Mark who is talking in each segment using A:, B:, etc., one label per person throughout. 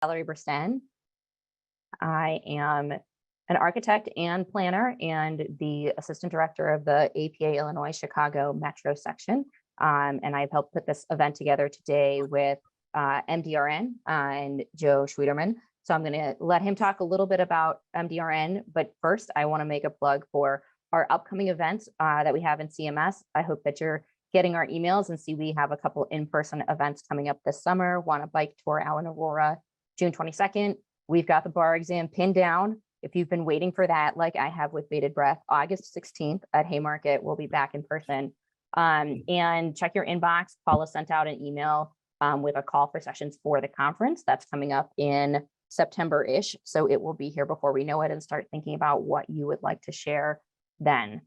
A: Valerie Bursten. I am an architect and planner and the assistant director of the APA Illinois Chicago Metro section. And I've helped put this event together today with MDRN and Joe Schwederman. So I'm going to let him talk a little bit about MDRN, but first I want to make a plug for our upcoming events that we have in CMS. I hope that you're getting our emails and see we have a couple in-person events coming up this summer. Want a bike tour out in Aurora, June 22nd. We've got the bar exam pinned down. If you've been waiting for that, like I have with bated breath, August 16th at Haymarket, we'll be back in person. And check your inbox. Paula sent out an email with a call for sessions for the conference that's coming up in September-ish. So it will be here before we know it, and start thinking about what you would like to share then.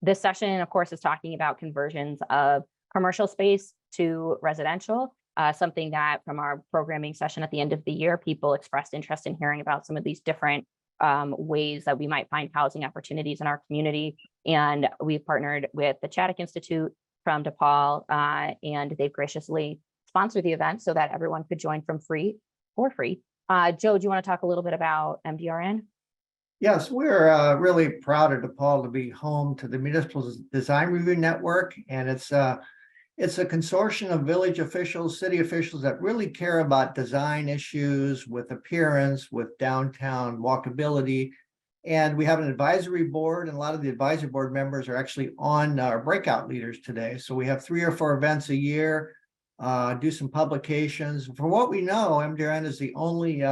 A: This session, of course, is talking about conversions of commercial space to residential, something that from our programming session at the end of the year, people expressed interest in hearing about some of these different ways that we might find housing opportunities in our community. And we've partnered with the Chaddick Institute from DePaul, and they've graciously sponsored the event so that everyone could join for free. Joe, do you want to talk a little bit about MDRN?
B: Yes, we're really proud of DePaul to be home to the Municipal Design Review Network, and it's a consortium of village officials, city officials that really care about design issues with appearance, with downtown walkability. And we have an advisory board, and a lot of the advisory board members are actually on our breakout leaders today. So we have 3 or 4 events a year, do some publications. For what we know, MDRN is the only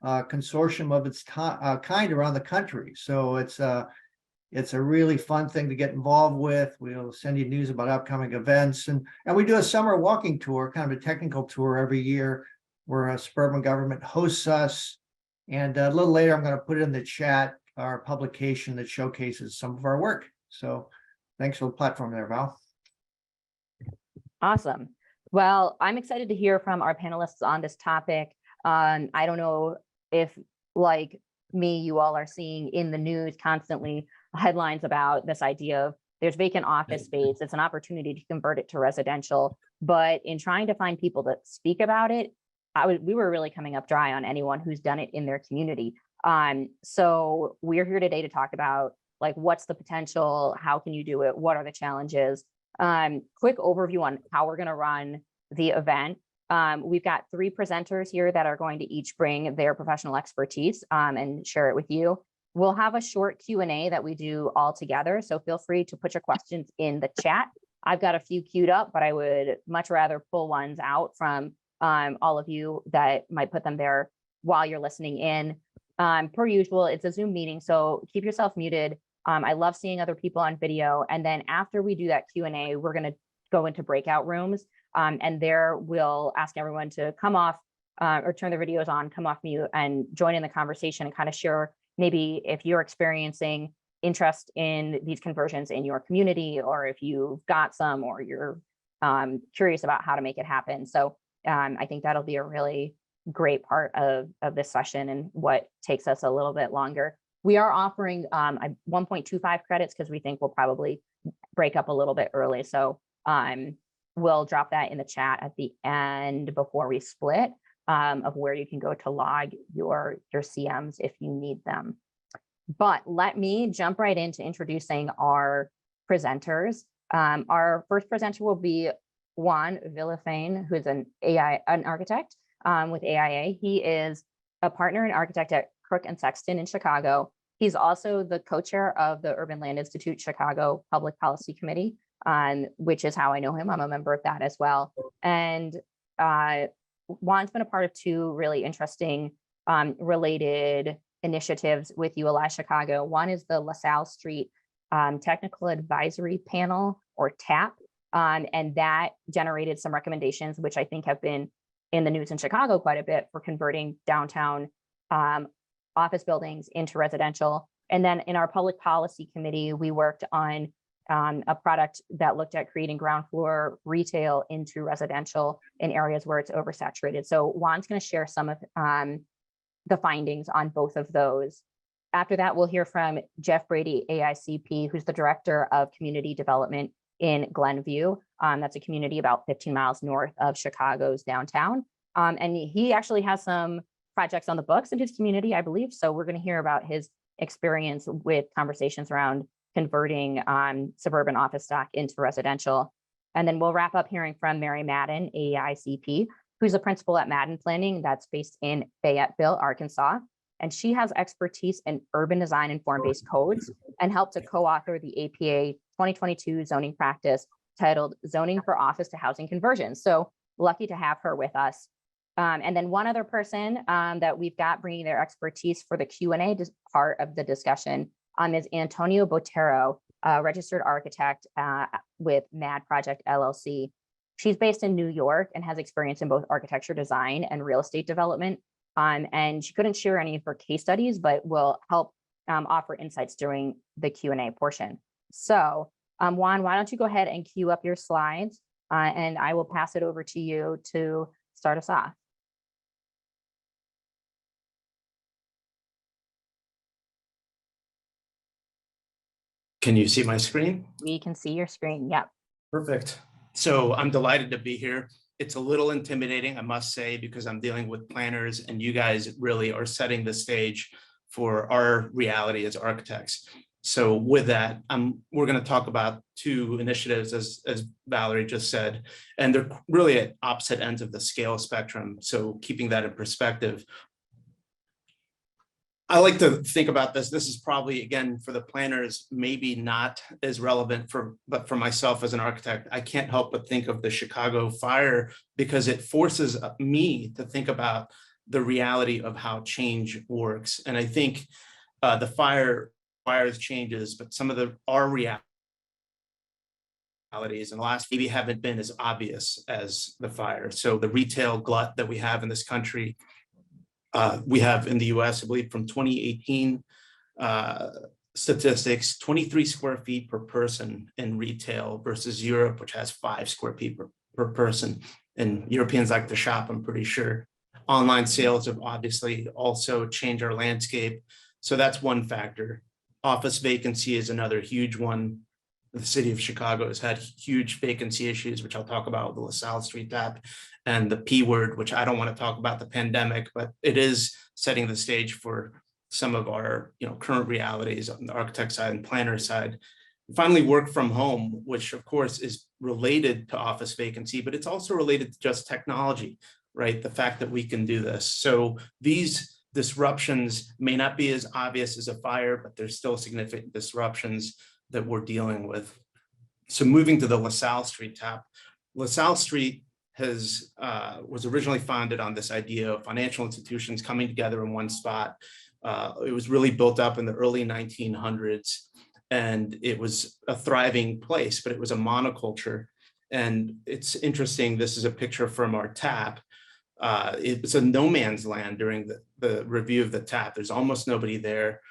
B: consortium of its kind around the country. So it's a really fun thing to get involved with. We'll send you news about upcoming events, and we do a summer walking tour, kind of a technical tour every year, where a suburban government hosts us. And a little later, I'm going to put it in the chat, our publication that showcases some of our work. So thanks for the platform there, Val.
A: Awesome. Well, I'm excited to hear from our panelists on this topic. I don't know if, like me, you all are seeing in the news constantly headlines about this idea of there's vacant office space. It's an opportunity to convert it to residential. But in trying to find people that speak about it, we were really coming up dry on anyone who's done it in their community. So we're here today to talk about, like, what's the potential? How can you do it? What are the challenges? Quick overview on how we're going to run the event. We've got 3 presenters here that are going to each bring their professional expertise and share it with you. We'll have a short Q&A that we do all together, so feel free to put your questions in the chat. I've got a few queued up, but I would much rather pull ones out from all of you that might put them there while you're listening in. Per usual, it's a Zoom meeting, so keep yourself muted. I love seeing other people on video. And then after we do that Q&A, we're going to go into breakout rooms. And there we'll ask everyone to come off or turn their videos on, come off mute, and join in the conversation and kind of share maybe if you're experiencing interest in these conversions in your community, or if you've got some, or you're curious about how to make it happen. So I think that'll be a really great part of this session and what takes us a little bit longer. We are offering 1.25 credits because we think we'll probably break up a little bit early. So we'll drop that in the chat at the end before we split of where you can go to log your CMs if you need them. But let me jump right into introducing our presenters. Our first presenter will be Juan Villafañe, who's an architect with AIA. He is a partner and architect at Krueck and Sexton in Chicago. He's also the co-chair of the Urban Land Institute Chicago Public Policy Committee, which is how I know him. I'm a member of that as well. And Juan's been a part of 2 really interesting related initiatives with ULI Chicago. One is the LaSalle Street Technical Advisory Panel, or TAP, and that generated some recommendations, which I think have been in the news in Chicago quite a bit, for converting downtown office buildings into residential. And then in our public policy committee, we worked on a product that looked at creating ground floor retail into residential in areas where it's oversaturated. So Juan's going to share some of the findings on both of those. After that, we'll hear from Jeff Brady, AICP, who's the Director of Community Development in Glenview. That's a community about 15 miles north of Chicago's downtown. And he actually has some projects on the books in his community, I believe. So we're going to hear about his experience with conversations around converting suburban office stock into residential. And then we'll wrap up hearing from Mary Madden, AICP, who's a principal at Madden Planning that's based in Fayetteville, Arkansas. And she has expertise in urban design and form-based codes and helped to co-author the APA 2022 zoning practice titled Zoning for Office to Housing Conversions. So lucky to have her with us. And then one other person that we've got bringing their expertise for the Q&A part of the discussion is Antonio Botero, a registered architect with MAD Project LLC. She's based in New York and has experience in both architecture design and real estate development. And she couldn't share any of her case studies, but will help offer insights during the Q&A portion. So Juan, why don't you go ahead and queue up your slides and I will pass it over to you to start us off.
C: Can you see my screen?
A: We can see your screen. Yep.
C: Perfect. So I'm delighted to be here. It's a little intimidating, I must say, because I'm dealing with planners and you guys really are setting the stage for our reality as architects. So with that, we're going to talk about two initiatives, as Valerie just said, and they're really at opposite ends of the scale spectrum. So keeping that in perspective, I like to think about this. This is probably, again, for the planners, maybe not as relevant but for myself as an architect, I can't help but think of the Chicago fire because it forces me to think about the reality of how change works. And I think the fire requires changes, but some of our realities in the last maybe haven't been as obvious as the fire. So the retail glut that we have in this country, we have in the US, I believe from 2018 statistics, 23 square feet per person in retail versus Europe, which has 5 square feet per person. And Europeans like to shop, I'm pretty sure. Online sales have obviously also changed our landscape. So that's one factor. Office vacancy is another huge one. The city of Chicago has had huge vacancy issues, which I'll talk about with the LaSalle Street tap and the P word, which I don't want to talk about the pandemic, but it is setting the stage for some of our current realities on the architect side and planner side. And finally, work from home, which of course is related to office vacancy, but it's also related to just technology, right? The fact that we can do this. So these disruptions may not be as obvious as a fire, but there's still significant disruptions that we're dealing with. So moving to the LaSalle Street tap, LaSalle Street was originally founded on this idea of financial institutions coming together in one spot. It was really built up in the early 1900s, and it was a thriving place, but it was a monoculture. And it's interesting, this is a picture from our tap. It's a no man's land during the review of the tap. There's almost nobody there.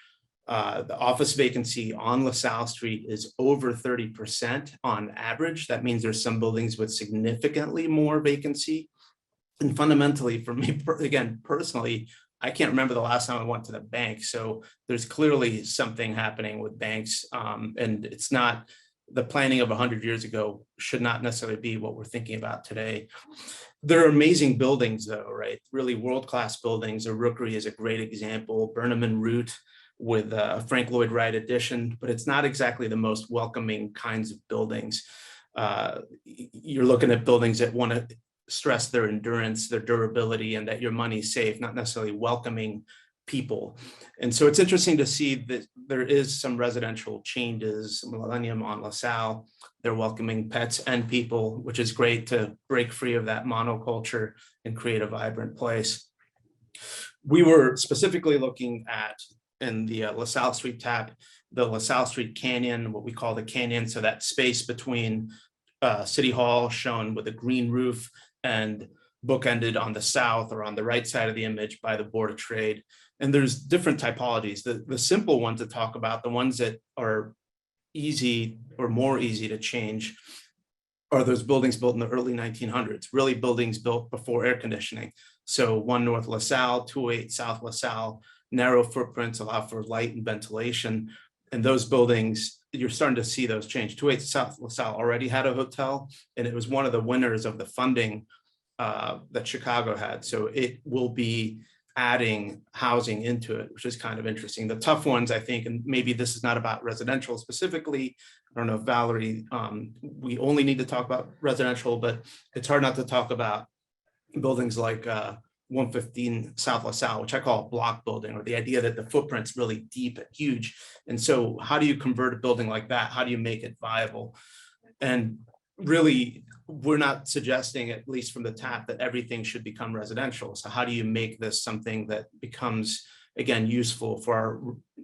C: The office vacancy on LaSalle Street is over 30% on average. That means there's some buildings with significantly more vacancy. And fundamentally, for me, again, personally, I can't remember the last time I went to the bank. So there's clearly something happening with banks, and it's not the planning of 100 years ago should not necessarily be what we're thinking about today. There are amazing buildings though, right? Really world-class buildings. A Rookery is a great example. Burnham and Root with Frank Lloyd Wright addition, but it's not exactly the most welcoming kinds of buildings. You're looking at buildings that want to stress their endurance, their durability, and that your money's safe, not necessarily welcoming people. And so it's interesting to see that there is some residential changes. Millennium on LaSalle, they're welcoming pets and people, which is great to break free of that monoculture and create a vibrant place. We were specifically looking at, in the LaSalle Street tap, the LaSalle Street Canyon, what we call the canyon. So that space between City Hall, shown with a green roof, and bookended on the south or on the right side of the image by the Board of Trade. And there's different typologies. The simple one to talk about, the ones that are easy or more easy to change, are those buildings built in the early 1900s, really buildings built before air conditioning. So 1 North LaSalle, 208 South LaSalle, narrow footprints allow for light and ventilation. And those buildings, you're starting to see those change. 208 South LaSalle already had a hotel, and it was one of the winners of the funding that Chicago had. So it will be adding housing into it, which is kind of interesting. The tough ones, I think, and maybe this is not about residential specifically. I don't know if Valerie, we only need to talk about residential, but it's hard not to talk about buildings like 115 South LaSalle, which I call a block building, or the idea that the footprint's really deep and huge. And so how do you convert a building like that? How do you make it viable? And really, we're not suggesting, at least from the TAP, that everything should become residential. So how do you make this something that becomes, again, useful for our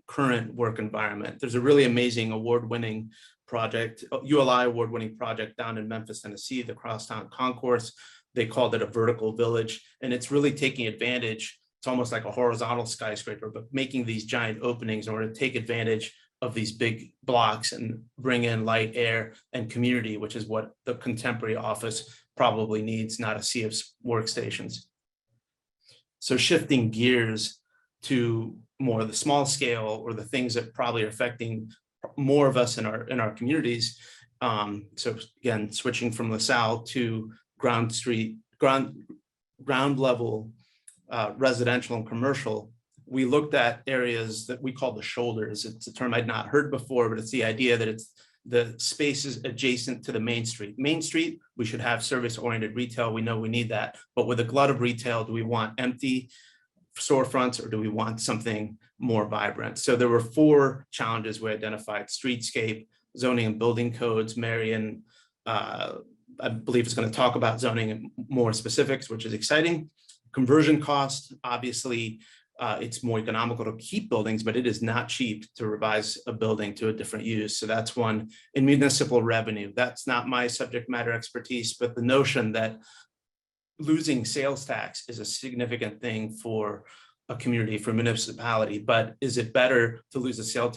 C: current work environment? There's a really amazing award-winning project, ULI award-winning project down in Memphis, Tennessee, the Crosstown Concourse. They called it a vertical village, and it's really taking advantage. It's almost like a horizontal skyscraper, but making these giant openings in order to take advantage of these big blocks and bring in light, air, and community, which is what the contemporary office probably needs, not a sea of workstations. So shifting gears to more of the small scale, or the things that probably are affecting more of us in our communities. So again, switching from LaSalle to ground level residential and commercial, we looked at areas that we call the shoulders. It's a term I'd not heard before, but it's the idea that it's the spaces adjacent to the main street. Main street, we should have service-oriented retail. We know we need that. But with a glut of retail, do we want empty storefronts, or do we want something more vibrant? So there were 4 challenges we identified: streetscape, zoning and building codes. Marion, I believe, is going to talk about zoning and more specifics, which is exciting. Conversion cost, obviously, it's more economical to keep buildings, but it is not cheap to revise a building to a different use. So that's one. In municipal revenue, that's not my subject matter expertise, but the notion that losing sales tax is a significant thing for a community, for a municipality, but is it better to lose a sales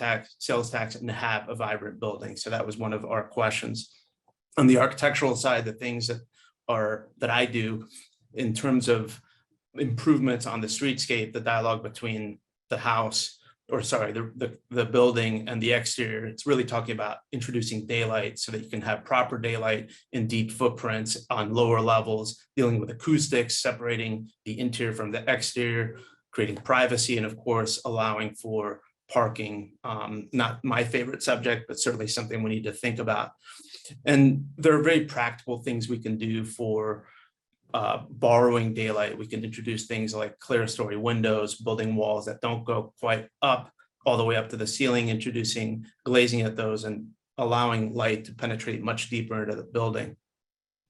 C: tax and have a vibrant building? So that was one of our questions. On the architectural side, the things that I do in terms of improvements on the streetscape, the dialogue between the house, or sorry, the building and the exterior, it's really talking about introducing daylight so that you can have proper daylight in deep footprints on lower levels, dealing with acoustics, separating the interior from the exterior, creating privacy, and of course, allowing for parking. Not my favorite subject, but certainly something we need to think about. And there are very practical things we can do for borrowing daylight. We can introduce things like clear story windows, building walls that don't go quite up all the way up to the ceiling, introducing glazing at those and allowing light to penetrate much deeper into the building.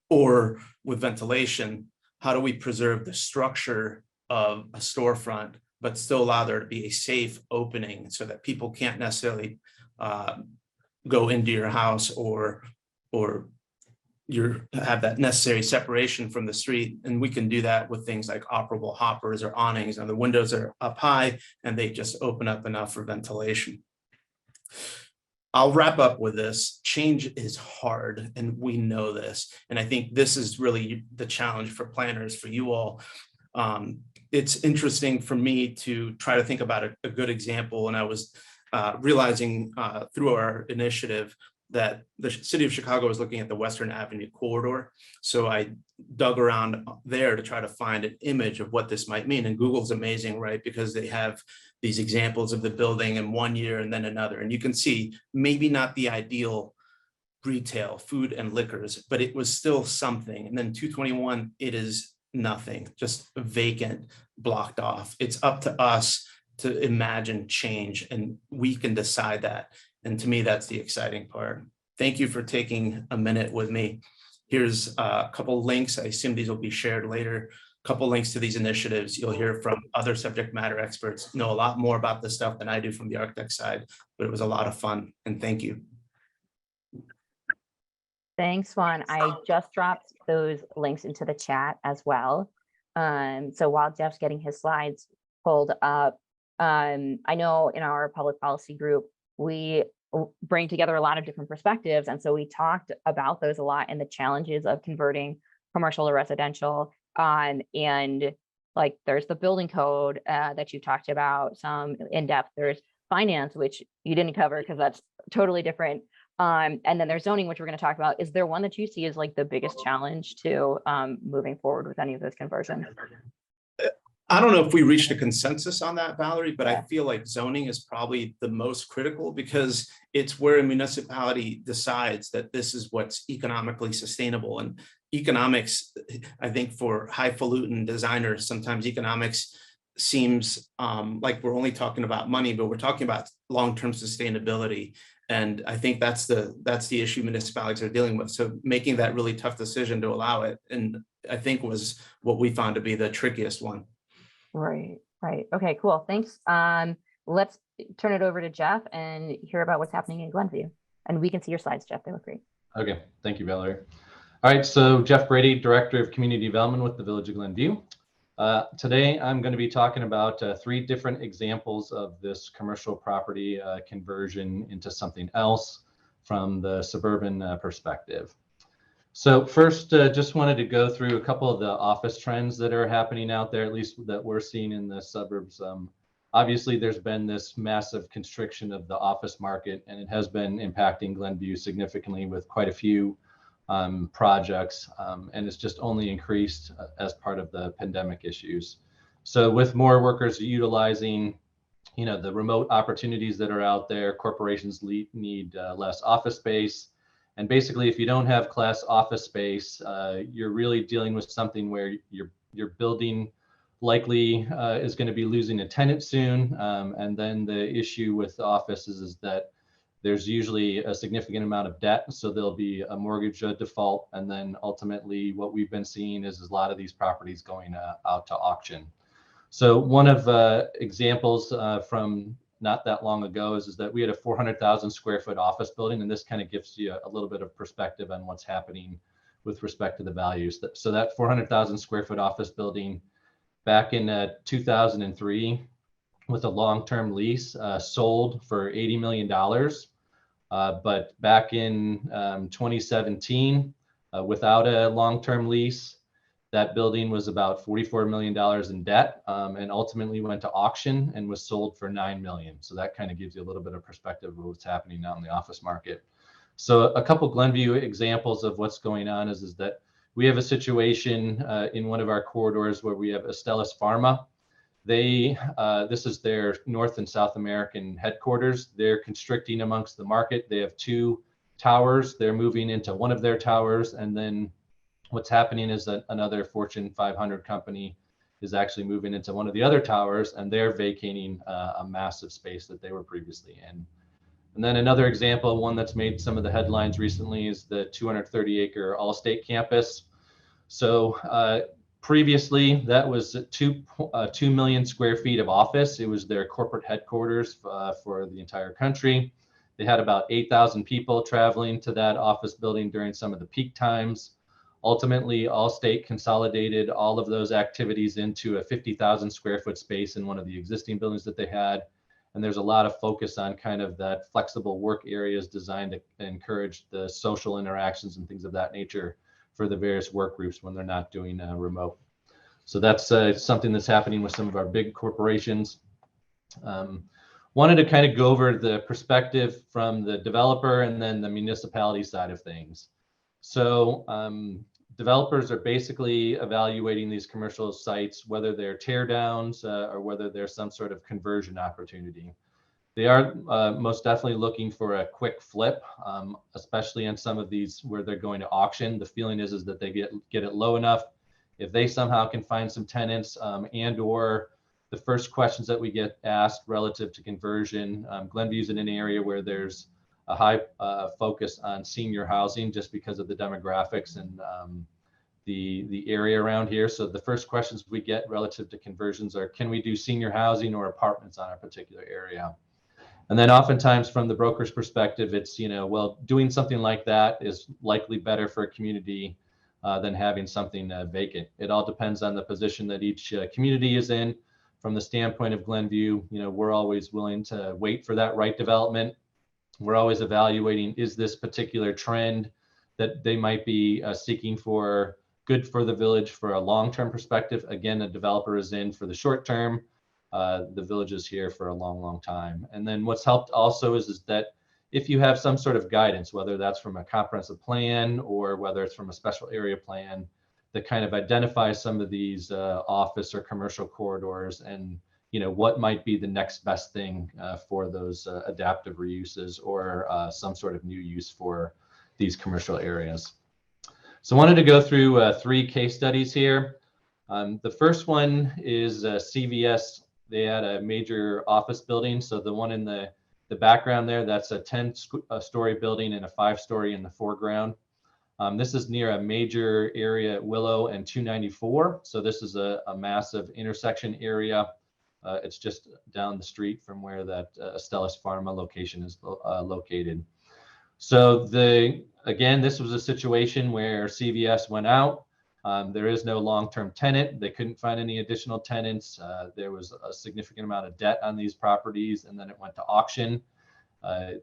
C: Or with ventilation, how do we preserve the structure of a storefront, but still allow there to be a safe opening so that people can't necessarily go into your house or you have that necessary separation from the street. And we can do that with things like operable hoppers or awnings, and the windows are up high and they just open up enough for ventilation. I'll wrap up with this. Change is hard, and we know this. And I think this is really the challenge for planners, for you all. It's interesting for me to try to think about a good example. And I was realizing through our initiative that the city of Chicago is looking at the Western Avenue corridor. So I dug around there to try to find an image of what this might mean. And Google's amazing, right? Because they have these examples of the building in one year and then another. And you can see maybe not the ideal retail, food and liquors, but it was still something. And then 221, it is nothing, just vacant, blocked off. It's up to us to imagine change, and we can decide that. And to me, that's the exciting part. Thank you for taking a minute with me. Here's a couple links. I assume these will be shared later. A couple links to these initiatives. You'll hear from other subject matter experts, know a lot more about this stuff than I do from the architect side, but it was a lot of fun. And thank you.
A: Thanks, Juan. I just dropped those links into the chat as well. So while Jeff's getting his slides pulled up, I know in our public policy group, we bring together a lot of different perspectives. And so we talked about those a lot, and the challenges of converting commercial to residential. And like there's the building code that you talked about some in depth. There's finance, which you didn't cover because that's totally different And then there's zoning, which we're going to talk about. Is there one that you see as like the biggest challenge to moving forward with any of those conversions?
C: I don't know if we reached a consensus on that, Valerie, but I feel like zoning is probably the most critical because it's where a municipality decides that this is what's economically sustainable. And economics, I think for highfalutin designers, sometimes economics seems like we're only talking about money, but we're talking about long-term sustainability. And I think that's the issue municipalities are dealing with. So making that really tough decision to allow it, and I think was what we found to be the trickiest one.
A: Right. Okay, cool. Thanks. Let's turn it over to Jeff and hear about what's happening in Glenview. And we can see your slides, Jeff. They look great.
D: Okay, thank you, Valerie. All right, so Jeff Brady, Director of Community Development with the Village of Glenview. Today, I'm going to be talking about 3 different examples of this commercial property conversion into something else from the suburban perspective. So first, just wanted to go through a couple of the office trends that are happening out there, at least that we're seeing in the suburbs. Obviously, there's been this massive constriction of the office market, and it has been impacting Glenview significantly with quite a few projects, and it's just only increased as part of the pandemic issues. So with more workers utilizing, the remote opportunities that are out there, corporations need less office space. And basically, if you don't have class office space, you're really dealing with something where your building likely is going to be losing a tenant soon. And then the issue with the offices is that there's usually a significant amount of debt. So there'll be a mortgage default. And then ultimately what we've been seeing is a lot of these properties going out to auction. So one of examples from not that long ago is that we had a 400,000 square foot office building. And this kind of gives you a little bit of perspective on what's happening with respect to the values. So that 400,000 square foot office building back in 2003 with a long-term lease sold for $80 million. But back in 2017, without a long-term lease, that building was about $44 million in debt, and ultimately went to auction and was sold for $9 million. So that kind of gives you a little bit of perspective of what's happening now in the office market. So a couple Glenview examples of what's going on is that we have a situation in one of our corridors where we have Astellas Pharma. This is their North and South American headquarters. They're constricting amongst the market. They have 2 towers. They're moving into one of their towers, and then what's happening is that another Fortune 500 company is actually moving into one of the other towers, and they're vacating a massive space that they were previously in. And then another example, one that's made some of the headlines recently, is the 230-acre Allstate campus. So previously, that was 2 million square feet of office. It was their corporate headquarters for the entire country. They had about 8,000 people traveling to that office building during some of the peak times. Ultimately, Allstate consolidated all of those activities into a 50,000 square foot space in one of the existing buildings that they had. And there's a lot of focus on kind of that flexible work areas designed to encourage the social interactions and things of that nature for the various work groups when they're not doing remote. So that's something that's happening with some of our big corporations. Wanted to kind of go over the perspective from the developer and then the municipality side of things. So developers are basically evaluating these commercial sites, whether they're tear downs or whether there's some sort of conversion opportunity. They are most definitely looking for a quick flip, especially on some of these where they're going to auction. The feeling is that they get it low enough. If they somehow can find some tenants and or the first questions that we get asked relative to conversion, Glenview's in an area where there's a high focus on senior housing just because of the demographics and the area around here. So the first questions we get relative to conversions are, can we do senior housing or apartments on a particular area? And then oftentimes from the broker's perspective, it's, well, doing something like that is likely better for a community than having something vacant. It all depends on the position that each community is in. From the standpoint of Glenview, we're always willing to wait for that right development. We're always evaluating, is this particular trend that they might be seeking for good for the village for a long-term perspective? Again, a developer is in for the short term. The village is here for a long, long time. And then what's helped also is that if you have some sort of guidance, whether that's from a comprehensive plan or whether it's from a special area plan, that kind of identifies some of these office or commercial corridors and what might be the next best thing for those adaptive reuses or some sort of new use for these commercial areas. So I wanted to go through 3 case studies here. The first one is CVS. They had a major office building. So the one in the background there, that's a 10-story building and a 5-story in the foreground. This is near a major area at Willow and 294. So this is a massive intersection area. It's just down the street from where that Astellas Pharma location is located. So again, this was a situation where CVS went out. There is no long-term tenant. They couldn't find any additional tenants. There was a significant amount of debt on these properties, and then it went to auction.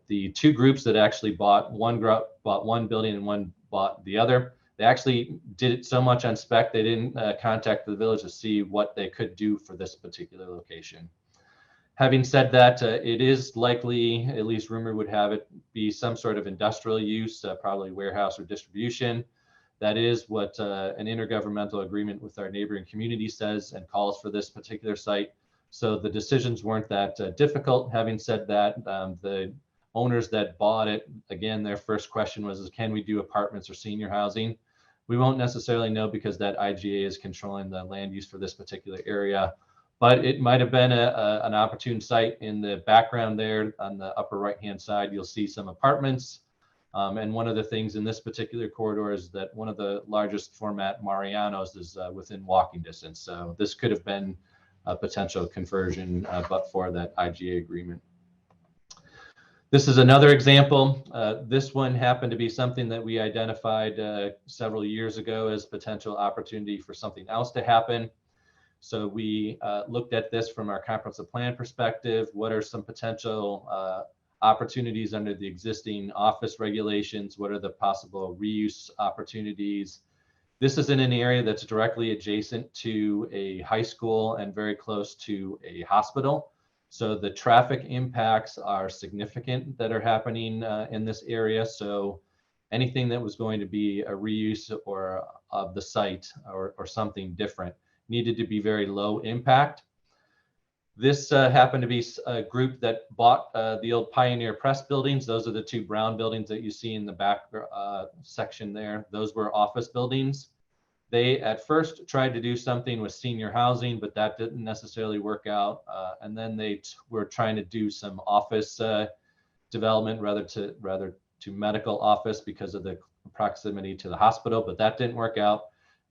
D: The 2 groups that actually bought one building and one bought the other, they actually did it so much on spec, they didn't contact the village to see what they could do for this particular location. Having said that, it is likely, at least rumor would have it, be some sort of industrial use, probably warehouse or distribution. That is what an intergovernmental agreement with our neighboring community says and calls for this particular site. So the decisions weren't that difficult. Having said that, the owners that bought it, again, their first question was, can we do apartments or senior housing? We won't necessarily know because that IGA is controlling the land use for this particular area, but it might have been an opportune site. In the background there on the upper right-hand side, you'll see some apartments. And one of the things in this particular corridor is that one of the largest format Mariano's is within walking distance. So this could have been a potential conversion, but for that IGA agreement. This is another example. This one happened to be something that we identified several years ago as potential opportunity for something else to happen. So we looked at this from our comprehensive plan perspective. What are some potential opportunities under the existing office regulations? What are the possible reuse opportunities? This is in an area that's directly adjacent to a high school and very close to a hospital. So the traffic impacts are significant that are happening in this area. So anything that was going to be a reuse or of the site or something different needed to be very low impact. This happened to be a group that bought the old Pioneer Press buildings. Those are the 2 brown buildings that you see in the back section there. Those were office buildings. They at first tried to do something with senior housing, but that didn't necessarily work out. And then they were trying to do some office development rather to medical office because of the proximity to the hospital, but that didn't work out.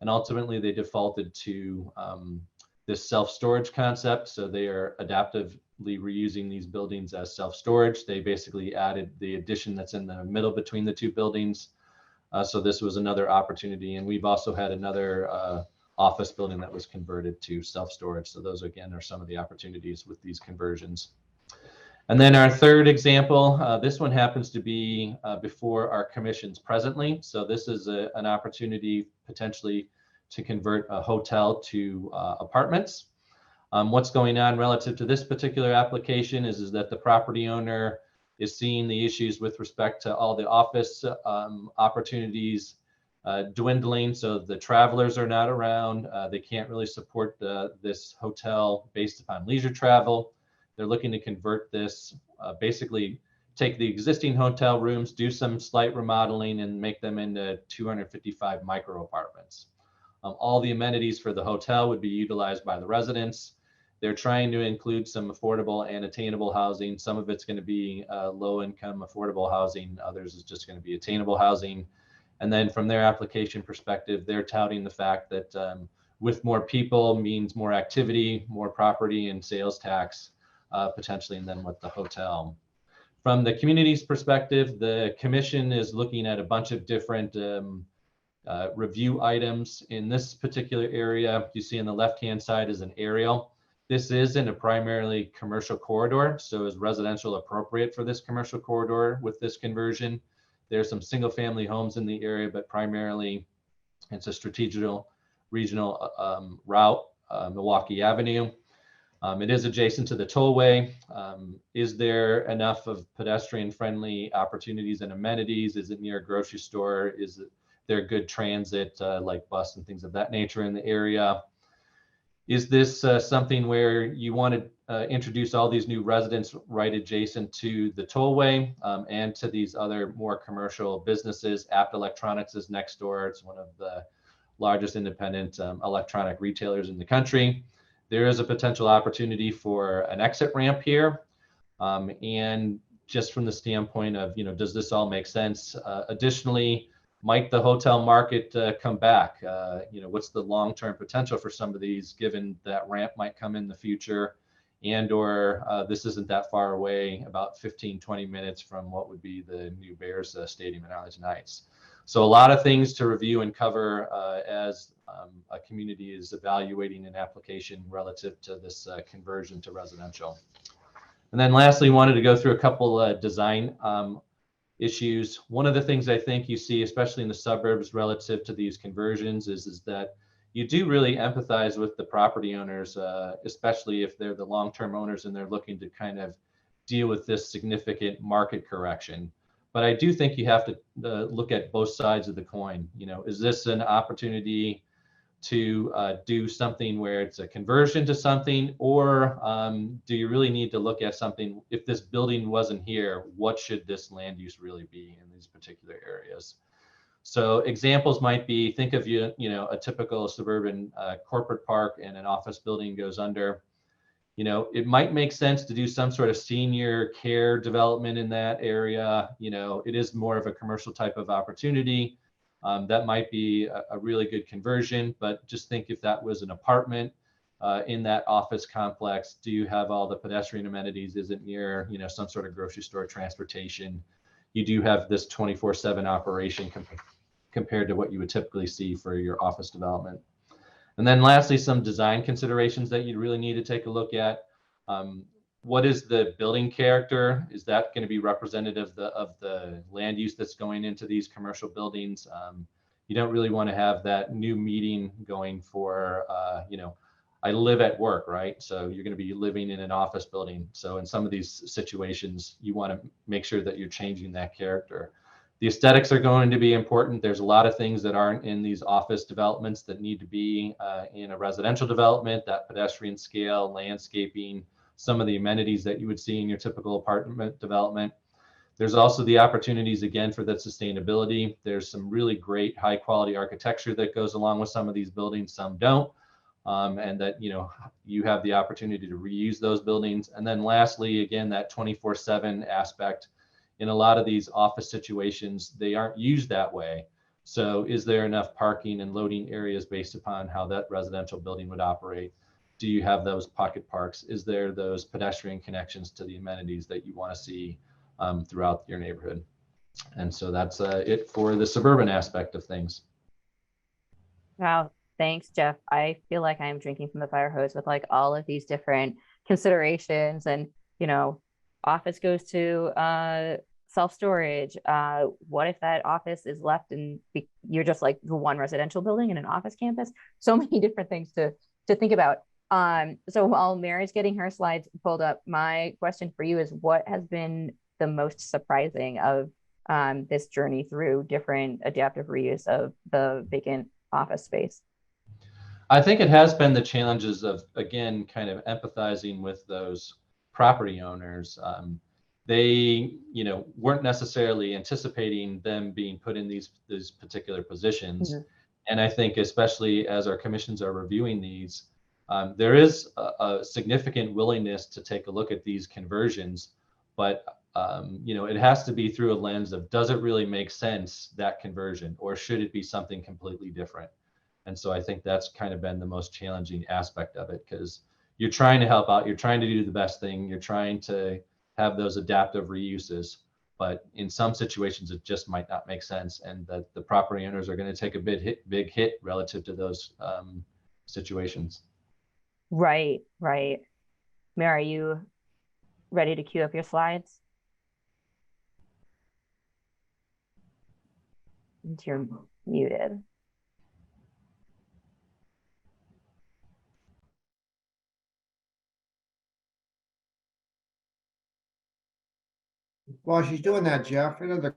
D: And ultimately they defaulted to this self-storage concept. So they are adaptively reusing these buildings as self-storage. They basically added the addition that's in the middle between the 2 buildings. So this was another opportunity. And we've also had another office building that was converted to self-storage. So those again are some of the opportunities with these conversions. And then our third example, this one happens to be before our commissions presently. So this is an opportunity potentially to convert a hotel to apartments. What's going on relative to this particular application is that the property owner is seeing the issues with respect to all the office opportunities dwindling. So the travelers are not around. They can't really support this hotel based upon leisure travel. They're looking to convert this, basically take the existing hotel rooms, do some slight remodeling and make them into 255 micro apartments. All the amenities for the hotel would be utilized by the residents. They're trying to include some affordable and attainable housing. Some of it's going to be low income affordable housing. Others is just going to be attainable housing. And then from their application perspective, they're touting the fact that with more people means more activity, more property and sales tax potentially, and then with the hotel. From the community's perspective, the commission is looking at a bunch of different review items. In this particular area, you see on the left-hand side is an aerial. This is in a primarily commercial corridor, so is residential appropriate for this commercial corridor with this conversion. There's some single family homes in the area, but primarily it's a strategic regional route, Milwaukee Avenue. It is adjacent to the tollway. Is there enough of pedestrian-friendly opportunities and amenities? Is it near a grocery store? Is there good transit like bus and things of that nature in the area? Is this something where you want to introduce all these new residents right adjacent to the tollway and to these other more commercial businesses? Apt Electronics is next door. It's one of the largest independent electronic retailers in the country. There is a potential opportunity for an exit ramp here. And just from the standpoint of, does this all make sense? Additionally, might the hotel market come back? What's the long-term potential for some of these, given that ramp might come in the future, and or this isn't that far away, about 15, 20 minutes from what would be the new Bears stadium in Arlington Heights. So a lot of things to review and cover as a community is evaluating an application relative to this conversion to residential. And then lastly, wanted to go through a couple design issues. One of the things I think you see, especially in the suburbs relative to these conversions, is that you do really empathize with the property owners, especially if they're the long-term owners and they're looking to kind of deal with this significant market correction. But I do think you have to look at both sides of the coin. Is this an opportunity to do something where it's a conversion to something, or do you really need to look at something? If this building wasn't here, what should this land use really be in these particular areas? So examples might be, think of a typical suburban corporate park and an office building goes under. It might make sense to do some sort of senior care development in that area. It is more of a commercial type of opportunity. That might be a really good conversion, but just think if that was an apartment in that office complex, do you have all the pedestrian amenities? Is it near, some sort of grocery store, transportation? You do have this 24/7 operation compared to what you would typically see for your office development. And then lastly, some design considerations that you really need to take a look at. What is the building character? Is that going to be representative of the land use that's going into these commercial buildings? You don't really want to have that new meeting going for, I live at work, right? So you're going to be living in an office building. So in some of these situations, you want to make sure that you're changing that character. The aesthetics are going to be important. There's a lot of things that aren't in these office developments that need to be in a residential development, that pedestrian scale, landscaping, some of the amenities that you would see in your typical apartment development. There's also the opportunities, again, for that sustainability. There's some really great high quality architecture that goes along with some of these buildings, some don't. And that, you have the opportunity to reuse those buildings. And then lastly, again, that 24/7 aspect. In a lot of these office situations, they aren't used that way. So is there enough parking and loading areas based upon how that residential building would operate? Do you have those pocket parks? Is there those pedestrian connections to the amenities that you want to see throughout your neighborhood? And so that's it for the suburban aspect of things.
A: Wow. Thanks, Jeff. I feel like I'm drinking from the fire hose with like all of these different considerations, and, office goes to self-storage. What if that office is left and you're just like the one residential building in an office campus? So many different things to think about. So while Mary's getting her slides pulled up, my question for you is, what has been the most surprising of this journey through different adaptive reuse of the vacant office space?
D: I think it has been the challenges of, again, kind of empathizing with those property owners. They, weren't necessarily anticipating them being put in these particular positions. Mm-hmm. And I think especially as our commissions are reviewing these, there is a significant willingness to take a look at these conversions, but it has to be through a lens of, does it really make sense, that conversion, or should it be something completely different? And so I think that's kind of been the most challenging aspect of it, because you're trying to help out, you're trying to do the best thing, you're trying to have those adaptive reuses, but in some situations it just might not make sense, and that the property owners are going to take a big hit relative to those situations.
A: Right. Mary, are you ready to queue up your slides? You're muted.
B: while she's doing that, Jeff, another.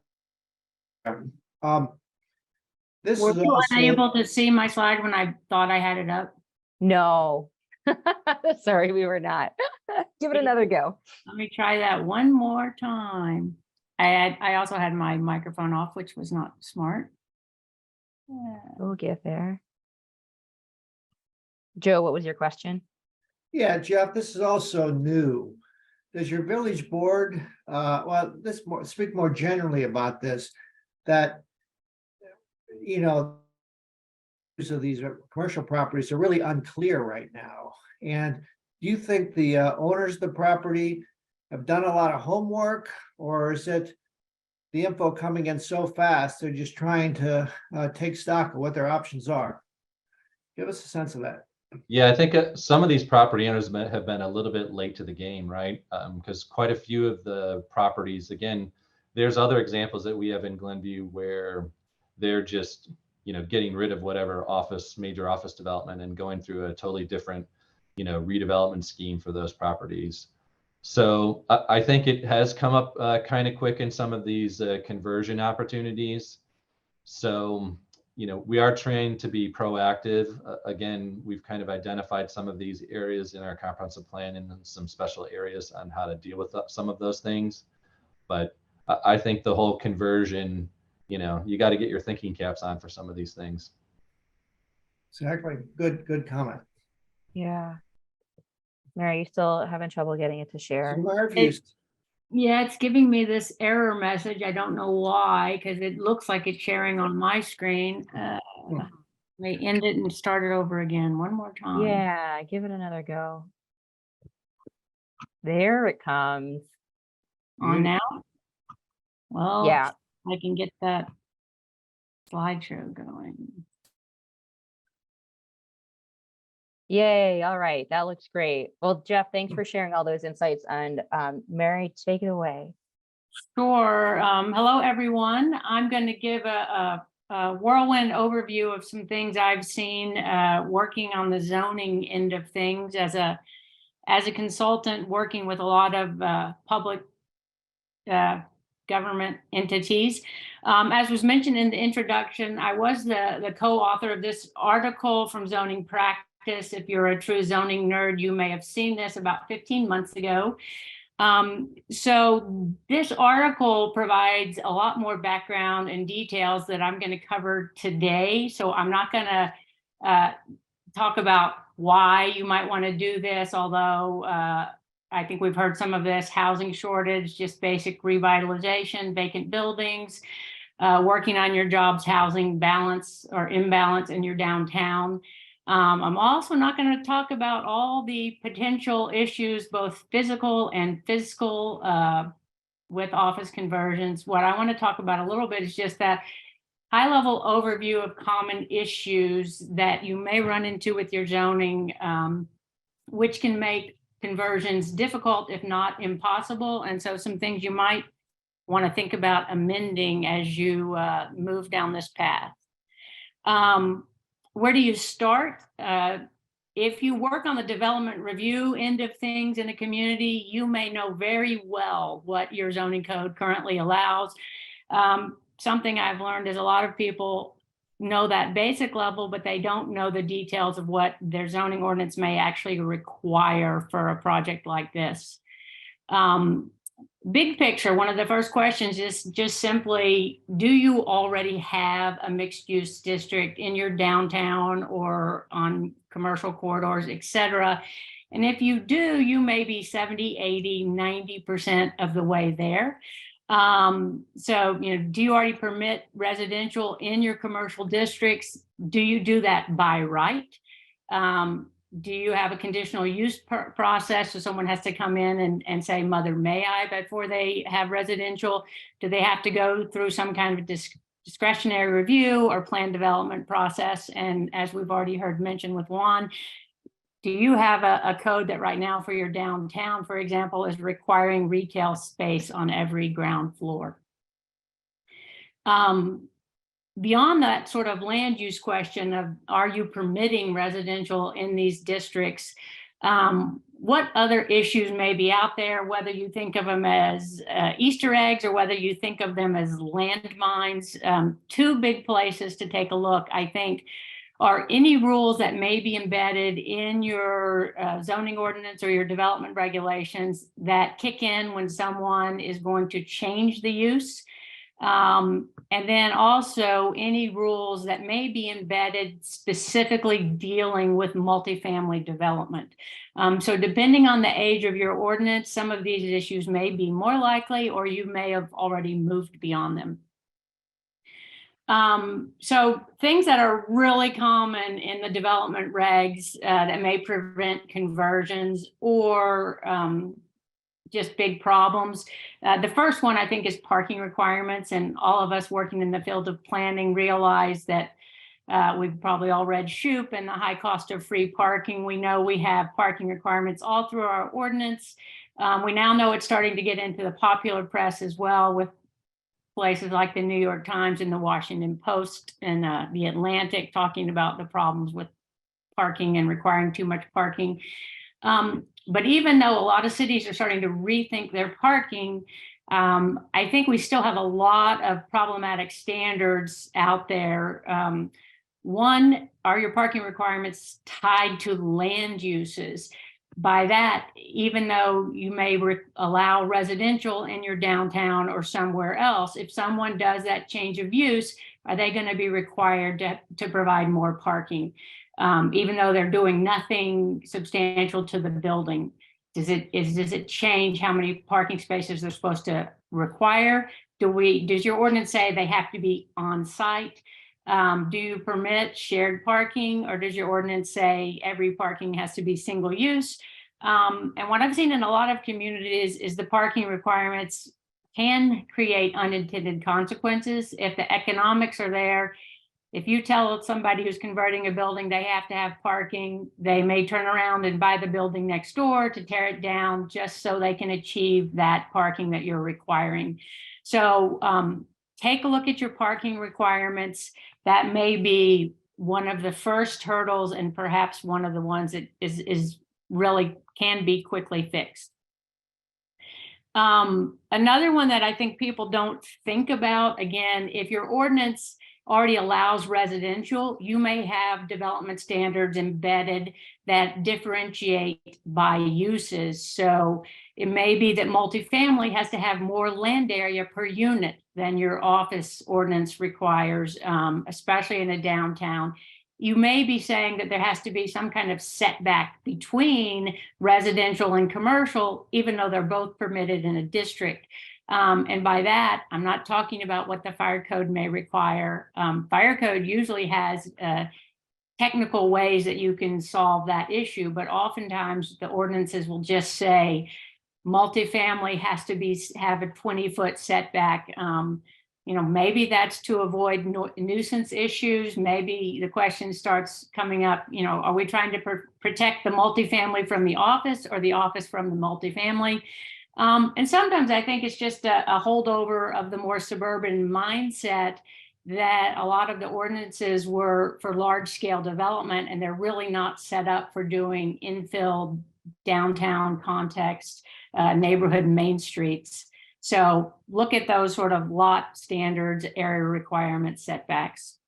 B: This
E: Were
B: is
E: you
B: also,
E: unable to see my slide when I thought I had it up?
A: No. Sorry, we were not. Give it another go.
E: Let me try that one more time. I also had my microphone off, which was not smart.
A: We'll get there. Joe, what was your question?
B: yeah, Jeff, this is also new. Does your village board, well, speak more generally about this, that, you know, so these commercial properties are really unclear right now. And do you think the owners of the property have done a lot of homework, or is it the info coming in so fast, they're just trying to take stock of what their options are? Give us a sense of that.
D: Yeah, I think some of these property owners have been a little bit late to the game, right? Because quite a few of the properties, again, there's other examples that we have in Glenview where they're just, getting rid of whatever major office development and going through a totally different, redevelopment scheme for those properties. So I think it has come up kind of quick in some of these conversion opportunities. So, we are trained to be proactive. Again, we've kind of identified some of these areas in our comprehensive plan and some special areas on how to deal with some of those things. But I think the whole conversion, you got to get your thinking caps on for some of these things.
B: Exactly. Good comment.
A: Yeah. Mary, you still having trouble getting it to share?
B: So Marv,
E: Yeah, it's giving me this error message. I don't know why, because it looks like it's sharing on my screen. May end it and start it over again one more time.
A: Yeah, give it another go. There it comes.
E: On now? Well,
A: Yeah.
E: I can get that slideshow going.
A: Yay. All right. That looks great. Well, Jeff, thanks for sharing all those insights. And Mary, take it away.
E: Sure. Hello, everyone. I'm going to give a whirlwind overview of some things I've seen working on the zoning end of things as a consultant working with a lot of public government entities. As was mentioned in the introduction, I was the co-author of this article from Zoning Practice. If you're a true zoning nerd, you may have seen this about 15 months ago. So this article provides a lot more background and details that I'm going to cover today. So I'm not going to talk about why you might want to do this, although I think we've heard some of this: housing shortage, just basic revitalization, vacant buildings, working on your jobs, housing balance or imbalance in your downtown. I'm also not going to talk about all the potential issues, both physical and fiscal, with office conversions. What I want to talk about a little bit is just that high-level overview of common issues that you may run into with your zoning, which can make conversions difficult, if not impossible. And so some things you might want to think about amending as you move down this path. Where do you start? If you work on the development review end of things in a community, you may know very well what your zoning code currently allows. Something I've learned is a lot of people know that basic level, but they don't know the details of what their zoning ordinance may actually require for a project like this. Big picture, one of the first questions is just simply, do you already have a mixed use district in your downtown or on commercial corridors, et cetera? And if you do, you may be 70, 80, 90% of the way there. So, do you already permit residential in your commercial districts? Do you do that by right? Do you have a conditional use process? So someone has to come in and say, Mother, may I, before they have residential? Do they have to go through some kind of discretionary review or plan development process? And as we've already heard mentioned with Juan, do you have a code that right now for your downtown, for example, is requiring retail space on every ground floor? Beyond that sort of land use question of, are you permitting residential in these districts? What other issues may be out there, whether you think of them as Easter eggs or whether you think of them as landmines. Two big places to take a look, I think, are any rules that may be embedded in your zoning ordinance or your development regulations that kick in when someone is going to change the use. And then also any rules that may be embedded specifically dealing with multifamily development. So depending on the age of your ordinance, some of these issues may be more likely, or you may have already moved beyond them. So things that are really common in the development regs that may prevent conversions or just big problems. The first one I think is parking requirements, and all of us working in the field of planning realize that we've probably all read Shoup and the high cost of free parking. We know we have parking requirements all through our ordinance. We now know it's starting to get into the popular press as well, with places like the New York Times and the Washington Post and the Atlantic talking about the problems with parking and requiring too much parking. But even though a lot of cities are starting to rethink their parking, I think we still have a lot of problematic standards out there. One, are your parking requirements tied to land uses? By that, even though you may allow residential in your downtown or somewhere else, if someone does that change of use, are they going to be required to provide more parking? Even though they're doing nothing substantial to the building? Does it change how many parking spaces they're supposed to require? Does your ordinance say they have to be on site? Do you permit shared parking, or does your ordinance say every parking has to be single use? And what I've seen in a lot of communities is the parking requirements can create unintended consequences. If the economics are there, if you tell somebody who's converting a building they have to have parking, they may turn around and buy the building next door to tear it down just so they can achieve that parking that you're requiring. So take a look at your parking requirements. That may be one of the first hurdles, and perhaps one of the ones that is really can be quickly fixed. Another one that I think people don't think about, again, if your ordinance already allows residential, you may have development standards embedded that differentiate by uses. So it may be that multifamily has to have more land area per unit than your office ordinance requires, especially in a downtown. You may be saying that there has to be some kind of setback between residential and commercial, even though they're both permitted in a district. And by that, I'm not talking about what the fire code may require. Fire code usually has technical ways that you can solve that issue, but oftentimes the ordinances will just say multifamily has to have a 20-foot setback. Maybe that's to avoid nuisance issues. Maybe the question starts coming up, are we trying to protect the multifamily from the office, or the office from the multifamily? And sometimes I think it's just a holdover of the more suburban mindset that a lot of the ordinances were for large scale development, and they're really not set up for doing infill downtown context, neighborhood main streets. So look at those sort of lot standards, area requirements, setbacks.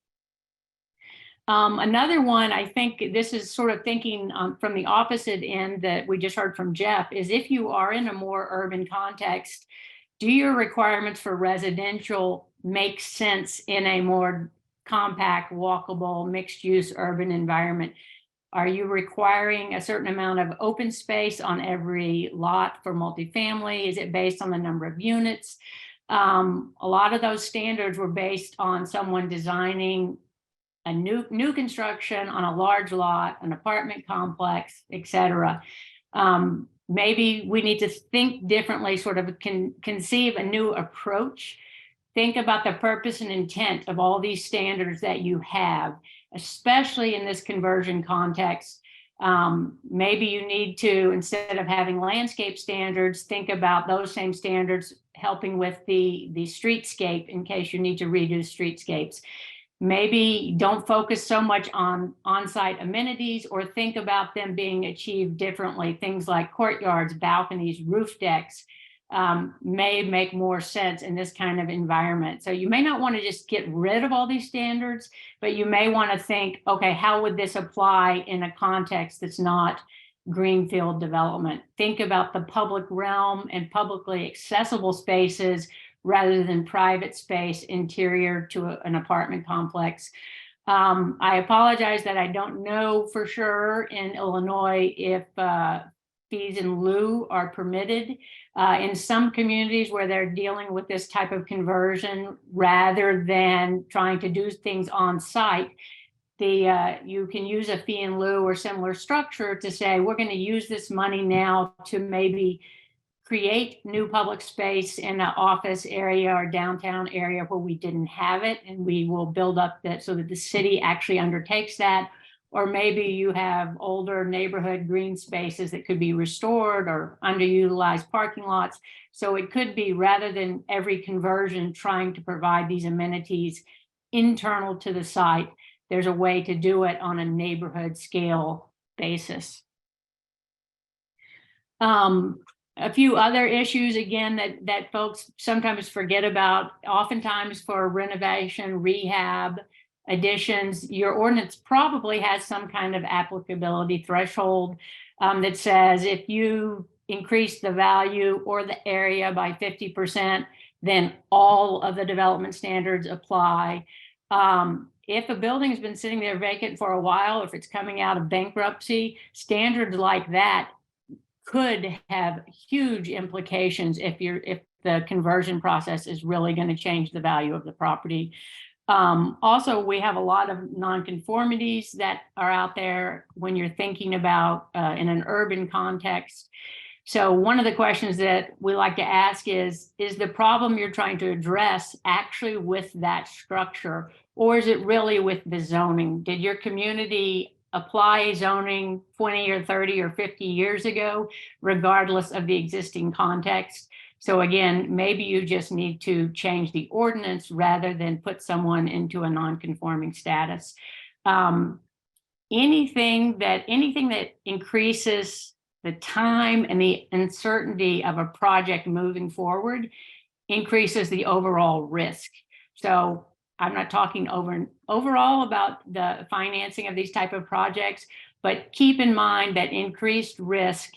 E: Another one, I think this is sort of thinking from the opposite end that we just heard from Jeff, is if you are in a more urban context, do your requirements for residential make sense in a more compact, walkable, mixed-use urban environment? Are you requiring a certain amount of open space on every lot for multifamily? Is it based on the number of units? A lot of those standards were based on someone designing a new construction on a large lot, an apartment complex, et cetera. Maybe we need to think differently, sort of conceive a new approach. Think about the purpose and intent of all these standards that you have, especially in this conversion context. Maybe you need to, instead of having landscape standards, think about those same standards helping with the streetscape in case you need to redo streetscapes. Maybe don't focus so much on on-site amenities, or think about them being achieved differently. Things like courtyards, balconies, roof decks may make more sense in this kind of environment. So you may not want to just get rid of all these standards, but you may want to think, okay, how would this apply in a context that's not greenfield development? Think about the public realm and publicly accessible spaces rather than private space interior to an apartment complex. I apologize that I don't know for sure in Illinois if fees in lieu are permitted. In some communities where they're dealing with this type of conversion, rather than trying to do things on site, you can use a fee in lieu or similar structure to say, we're going to use this money now to maybe create new public space in an office area or downtown area where we didn't have it, and we will build up that so that the city actually undertakes that. Or maybe you have older neighborhood green spaces that could be restored, or underutilized parking lots. So it could be, rather than every conversion trying to provide these amenities internal to the site, there's a way to do it on a neighborhood scale basis. A few other issues, again, that folks sometimes forget about. Oftentimes for renovation, rehab, additions, your ordinance probably has some kind of applicability threshold that says if you increase the value or the area by 50%, then all of the development standards apply. If a building has been sitting there vacant for a while, if it's coming out of bankruptcy, standards like that could have huge implications if the conversion process is really going to change the value of the property. Also, we have a lot of nonconformities that are out there when you're thinking about in an urban context. So one of the questions that we like to ask is the problem you're trying to address actually with that structure, or is it really with the zoning? Did your community apply zoning 20 or 30 or 50 years ago, regardless of the existing context? So again, maybe you just need to change the ordinance rather than put someone into a non-conforming status. Anything that increases the time and the uncertainty of a project moving forward increases the overall risk. So I'm not talking overall about the financing of these type of projects, but keep in mind that increased risk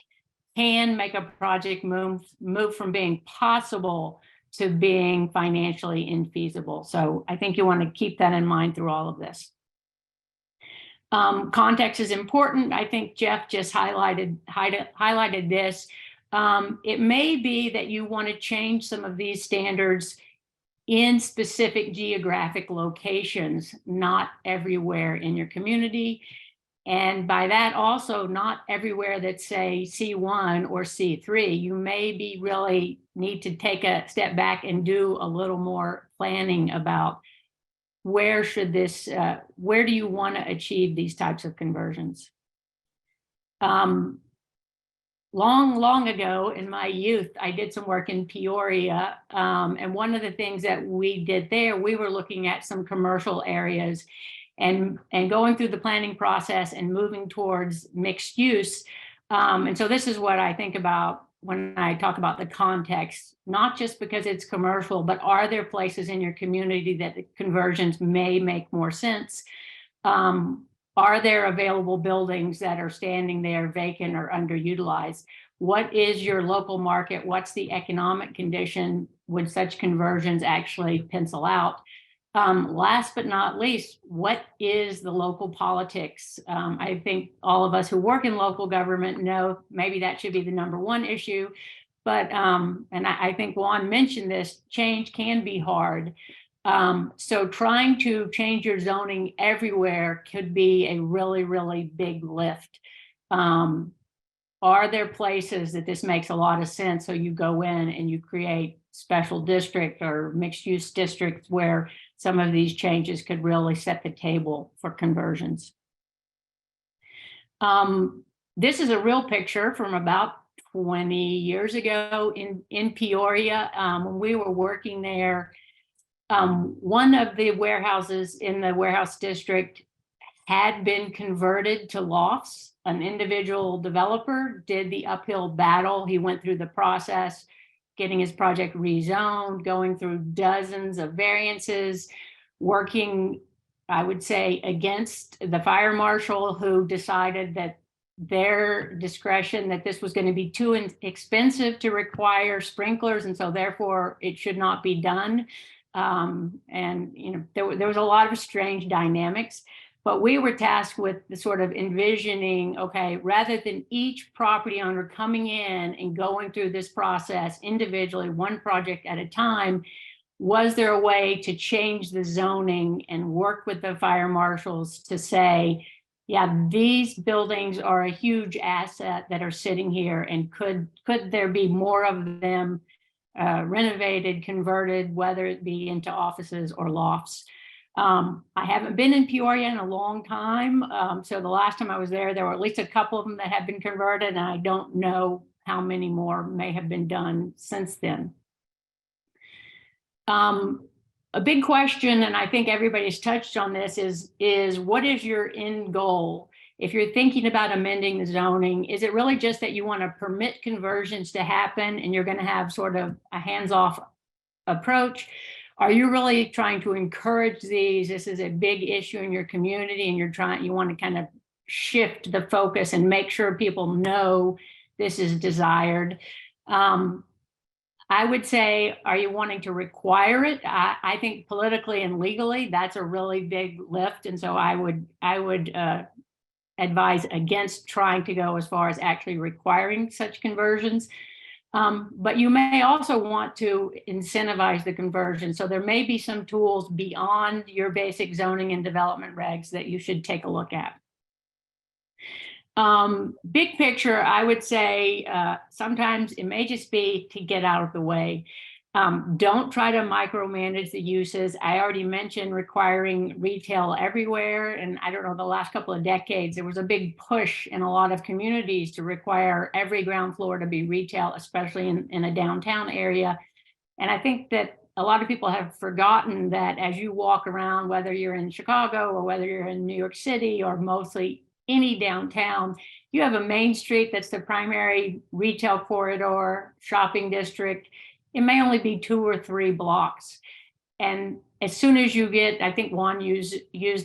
E: can make a project move from being possible to being financially infeasible. So I think you want to keep that in mind through all of this. Context is important. I think Jeff just highlighted this. It may be that you want to change some of these standards in specific geographic locations, not everywhere in your community. And by that also, not everywhere that's say C1 or C3. You maybe really need to take a step back and do a little more planning about where do you want to achieve these types of conversions. Long ago in my youth, I did some work in Peoria. And one of the things that we did there, we were looking at some commercial areas and going through the planning process and moving towards mixed use. And so this is what I think about when I talk about the context, not just because it's commercial, but are there places in your community that the conversions may make more sense? Are there available buildings that are standing there vacant or underutilized? What is your local market? What's the economic condition? Would such conversions actually pencil out? Last but not least, what is the local politics? I think all of us who work in local government know maybe that should be the #1 issue. But, and I think Juan mentioned this, change can be hard. So trying to change your zoning everywhere could be a really, really big lift. Are there places that this makes a lot of sense? So you go in and you create special district or mixed use districts where some of these changes could really set the table for conversions. This is a real picture from about 20 years ago in Peoria. When we were working there, One of the warehouses in the warehouse district had been converted to lofts. An individual developer did the uphill battle. He went through the process, getting his project rezoned, going through dozens of variances, working, I would say, against the fire marshal, who decided that their discretion that this was going to be too expensive to require sprinklers, and so therefore it should not be done. And you know, there was a lot of strange dynamics, but we were tasked with the sort of envisioning, okay, rather than each property owner coming in and going through this process individually, one project at a time, was there a way to change the zoning and work with the fire marshals to say, yeah, these buildings are a huge asset that are sitting here, and could there be more of them renovated, converted, whether it be into offices or lofts. I haven't been in Peoria in a long time. So the last time I was there were at least a couple of them that have been converted, and I don't know how many more may have been done since then. A big question, and I think everybody's touched on this, is what is your end goal? If you're thinking about amending the zoning, is it really just that you want to permit conversions to happen and you're going to have sort of a hands-off approach? Are you really trying to encourage these? This is a big issue in your community, and you want to kind of shift the focus and make sure people know this is desired. I would say, are you wanting to require it? I think politically and legally, that's a really big lift. And so I would advise against trying to go as far as actually requiring such conversions. But you may also want to incentivize the conversion. So there may be some tools beyond your basic zoning and development regs that you should take a look at. Big picture, I would say sometimes it may just be to get out of the way. Don't try to micromanage the uses. I already mentioned requiring retail everywhere. And I don't know, the last couple of decades, there was a big push in a lot of communities to require every ground floor to be retail, especially in a downtown area. And I think that a lot of people have forgotten that as you walk around, whether you're in Chicago or whether you're in New York City or mostly any downtown, you have a main street that's the primary retail corridor, shopping district. It may only be 2 or 3 blocks. And as soon as you get, I think Juan used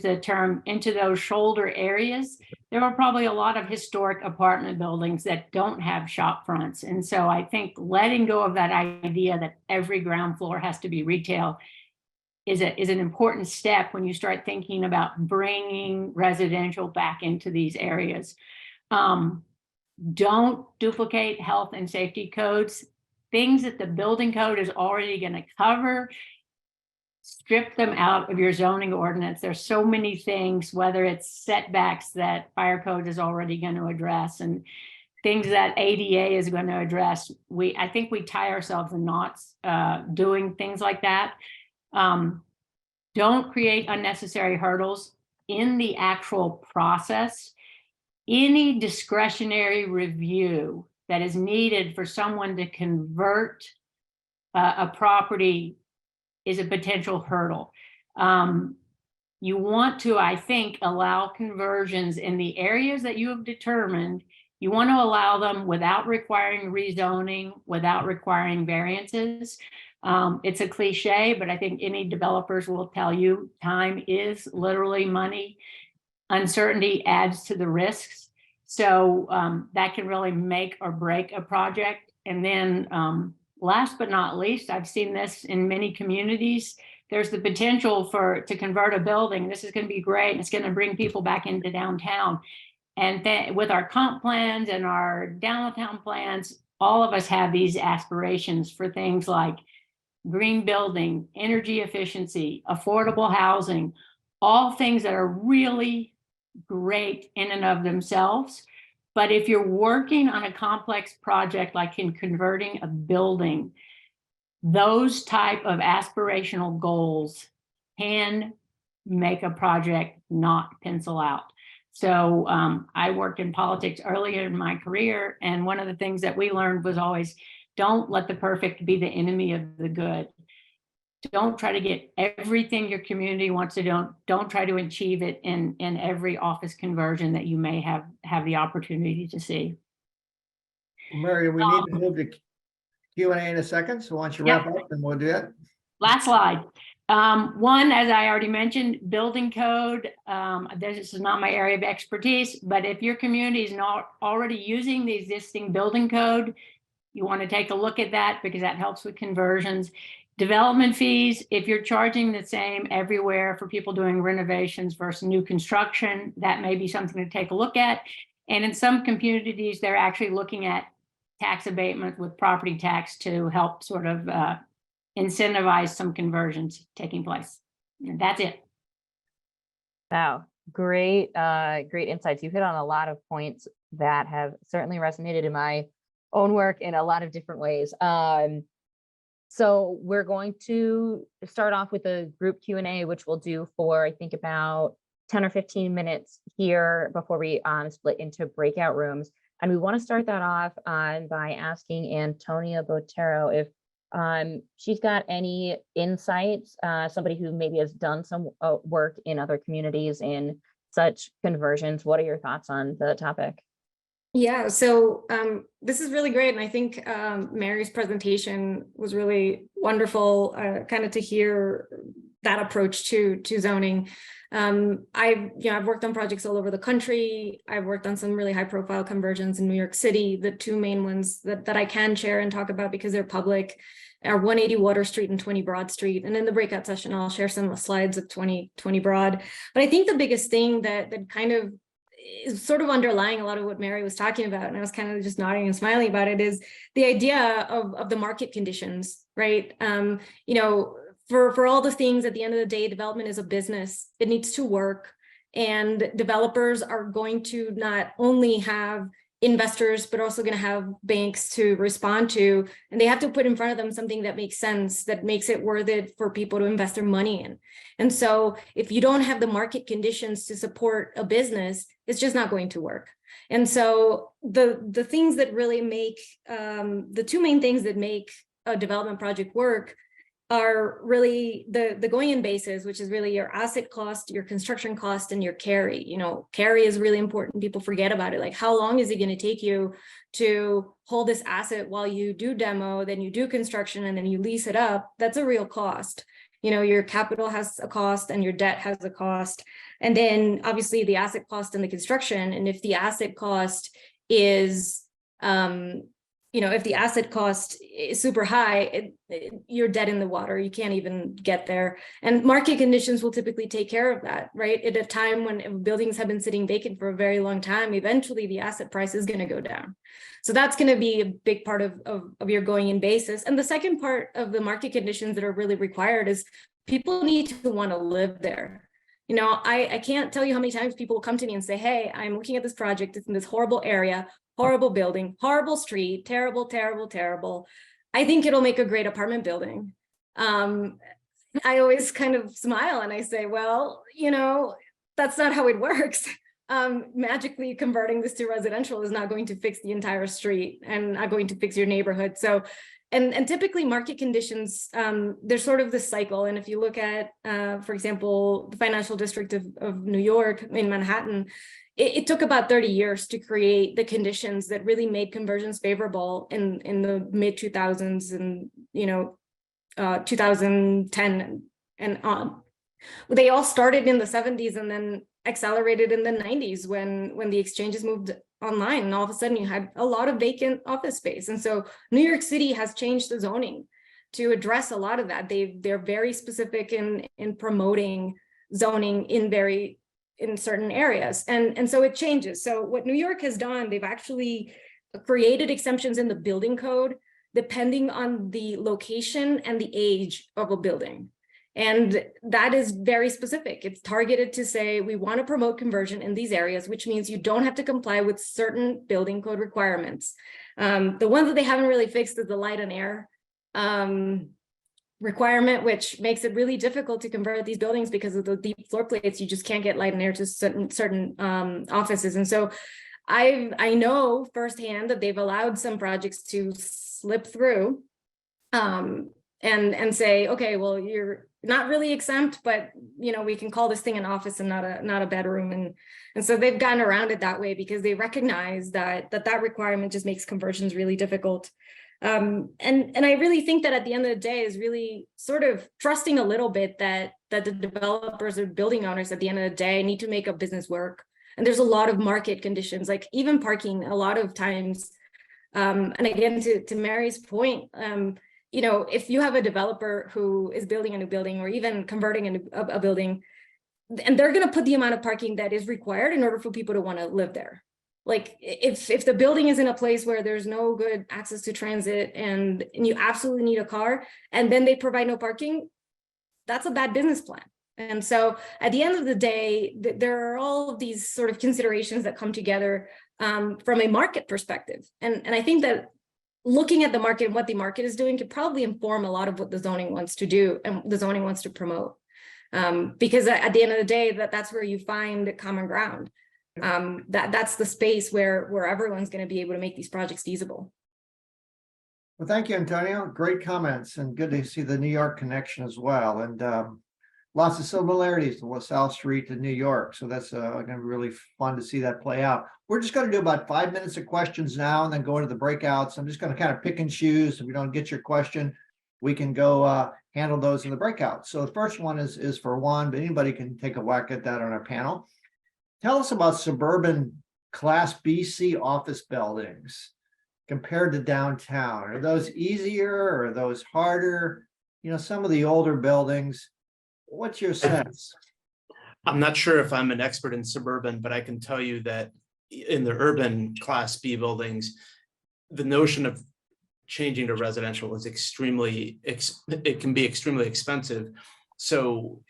E: the term, into those shoulder areas, there are probably a lot of historic apartment buildings that don't have shop fronts. And so I think letting go of that idea that every ground floor has to be retail is an important step when you start thinking about bringing residential back into these areas. Don't duplicate health and safety codes. Things that the building code is already going to cover, strip them out of your zoning ordinance. There's so many things, whether it's setbacks that fire code is already going to address and things that ADA is going to address. I think we tie ourselves in knots doing things like that. Don't create unnecessary hurdles in the actual process. Any discretionary review that is needed for someone to convert a property is a potential hurdle. You want to, I think, allow conversions in the areas that you have determined. You want to allow them without requiring rezoning, without requiring variances. It's a cliche, but I think any developers will tell you time is literally money. Uncertainty adds to the risks. So that can really make or break a project. And then last but not least, I've seen this in many communities. There's the potential to convert a building. This is going to be great. And it's going to bring people back into downtown. And then with our comp plans and our downtown plans, all of us have these aspirations for things like green building, energy efficiency, affordable housing, all things that are really great in and of themselves. But if you're working on a complex project like in converting a building, those type of aspirational goals can make a project not pencil out. So I worked in politics earlier in my career, and one of the things that we learned was always, don't let the perfect be the enemy of the good. don't try to get everything your community wants to. Don't try to achieve it in every office conversion that you may have the opportunity to see.
B: Mary, we need to move to Q&A in a second, so why don't you wrap up and we'll do it.
E: Last slide. One, as I already mentioned, building code. This is not my area of expertise, but if your community is not already using the existing building code, you want to take a look at that because that helps with conversions. Development fees, if you're charging the same everywhere for people doing renovations versus new construction, that may be something to take a look at. And in some communities, they're actually looking at tax abatement with property tax to help sort of incentivize some conversions taking place. And that's it.
A: Wow, great, great insights. You hit on a lot of points that have certainly resonated in my own work in a lot of different ways. So we're going to start off with a group Q&A, which we'll do for, I think, about 10 or 15 minutes here before we split into breakout rooms. And we want to start that off by asking Antonia Botero if she's got any insights, somebody who maybe has done some work in other communities in such conversions. What are your thoughts on the topic?
F: Yeah, so this is really great. And I think Mary's presentation was really wonderful, kind of to hear that approach to zoning. I've worked on projects all over the country. I've worked on some really high profile conversions in New York City. The two main ones that I can share and talk about because they're public are 180 Water Street and 20 Broad Street. And in the breakout session, I'll share some slides of 20 Broad. But I think the biggest thing that kind of is sort of underlying a lot of what Mary was talking about, and I was kind of just nodding and smiling about it, is the idea of the market conditions, right? For all the things, at the end of the day, development is a business. It needs to work, and developers are going to not only have investors, but also going to have banks to respond to, and they have to put in front of them something that makes sense, that makes it worth it for people to invest their money in. And so if you don't have the market conditions to support a business, it's just not going to work. And so the things that really make, the two main things that make a development project work are really the going in basis, which is really your asset cost, your construction cost, and your carry. Carry is really important. People forget about it. Like, how long is it going to take you to hold this asset while you do demo, then you do construction, and then you lease it up? That's a real cost. Your capital has a cost and your debt has a cost. And then obviously the asset cost and the construction. And if the asset cost is, if the asset cost is super high, you're dead in the water. You can't even get there. And market conditions will typically take care of that, right? At a time when buildings have been sitting vacant for a very long time, eventually the asset price is going to go down. So that's going to be a big part of your going in basis. And the second part of the market conditions that are really required is people need to want to live there. I can't tell you how many times people will come to me and say, hey, I'm looking at this project. It's in this horrible area, horrible building, horrible street, terrible, terrible, terrible. I think it'll make a great apartment building. I always kind of smile and I say, well, that's not how it works. Magically converting this to residential is not going to fix the entire street and not going to fix your neighborhood. So, and typically market conditions, there's sort of this cycle. And if you look at, for example, the financial district of New York in Manhattan, it took about 30 years to create the conditions that really made conversions favorable in the mid 2000s and 2010 and on. They all started in the 70s and then accelerated in the 90s when the exchanges moved online, and all of a sudden you had a lot of vacant office space. And so New York City has changed the zoning to address a lot of that. They're very specific in promoting zoning in certain areas, and so it changes. So what New York has done, they've actually created exemptions in the building code depending on the location and the age of a building. And that is very specific. It's targeted to say, we want to promote conversion in these areas, which means you don't have to comply with certain building code requirements. The ones that they haven't really fixed is the light and air requirement, which makes it really difficult to convert these buildings because of the deep floor plates. You just can't get light and air to certain offices. And so I know firsthand that they've allowed some projects to slip through. and say, okay, well, you're not really exempt, but we can call this thing an office and not a bedroom. And so they've gotten around it that way because they recognize that requirement just makes conversions really difficult. And I really think that at the end of the day is really sort of trusting a little bit that the developers or building owners at the end of the day need to make a business work. And there's a lot of market conditions, like even parking a lot of times. And again, to Mary's point, if you have a developer who is building a new building or even converting a building, and they're going to put the amount of parking that is required in order for people to want to live there. Like if the building is in a place where there's no good access to transit and you absolutely need a car, and then they provide no parking, that's a bad business plan. And so at the end of the day, there are all of these sort of considerations that come together from a market perspective. And I think that looking at the market and what the market is doing could probably inform a lot of what the zoning wants to do and the zoning wants to promote. Because at the end of the day, that's where you find common ground. That's the space where everyone's going to be able to make these projects feasible.
B: Well, thank you, Antonio. Great comments, and good to see the New York connection as well. And lots of similarities to South Street to New York. So that's going to be really fun to see that play out. We're just going to do about 5 minutes of questions now and then go into the breakouts. I'm just going to kind of pick and choose. If we don't get your question, we can go handle those in the breakout. So the first one is for Juan, but anybody can take a whack at that on our panel. Tell us about suburban Class B/C office buildings compared to downtown. Are those easier or are those harder? Some of the older buildings, what's your sense?
C: I'm not sure if I'm an expert in suburban, but I can tell you that in the urban Class B buildings, the notion of changing to residential is it can be extremely expensive. So,